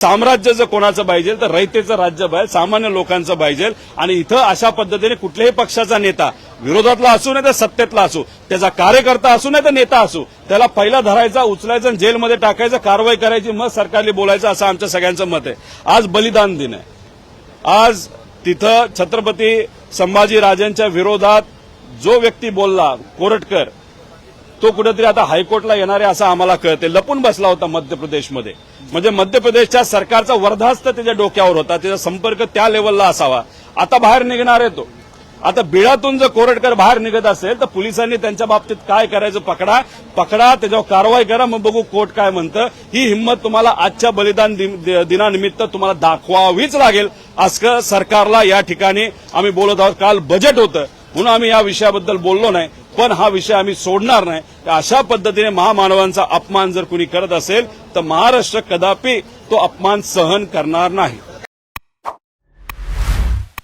साम्राज्य जर कोणाचं पाहिजे तर रयतेचं राज्य पाहिजे, सामान्य लोकांचं पाहिजे। आणि इथं अशा पद्धतीने कुठल्याही पक्षाचा नेता विरोधातला असू नाही तर सत्तेतला असू, त्याचा कार्यकर्ता असू नाही तर नेता असू, त्याला पहिला धरायचा, उचलायचं आणि जेलमध्ये टाकायचं, कारवाई करायची, मग सरकारला बोलायचं, असं आमच्या सगळ्यांचं मत आहे। आज बलिदान दिन आहे। आज तिथं छत्रपती संभाजीराजांच्या विरोधात जो व्यक्ती बोलला कोरटकर, तो कुठेतरी आता हायकोर्टला येणार आहे असं आम्हाला कळते। लपून बसला होता मध्य प्रदेशमध्ये, म्हणजे मध्य प्रदेशच्या सरकारचा वर्धास्त त्याच्या डोक्यावर होता, त्याचा संपर्क त्या लेवलला असावा। आता बाहेर निघणार आहे तो। आता बिळातून जर कोरटकर बाहेर निघत असेल तर पोलिसांनी त्यांच्या बाबतीत काय करायचं, पकडा, त्याच्यावर कारवाई करा, मग बघू कोर्ट काय म्हणतं। ही हिंमत तुम्हाला आजच्या बलिदान दिनानिमित्त तुम्हाला दाखवावीच लागेल, असं सरकारला या ठिकाणी आम्ही बोलत आहोत। काल बजेट होतं म्हणून आम्ही या विषयाबद्दल बोललो नाही, पण हा विषय आम्ही सोडणार नाही। अशा पद्धतीने महामानवांचा अपमान जर कुणी करत असेल तर महाराष्ट्र कदापि तो अपमान सहन करणार नाही।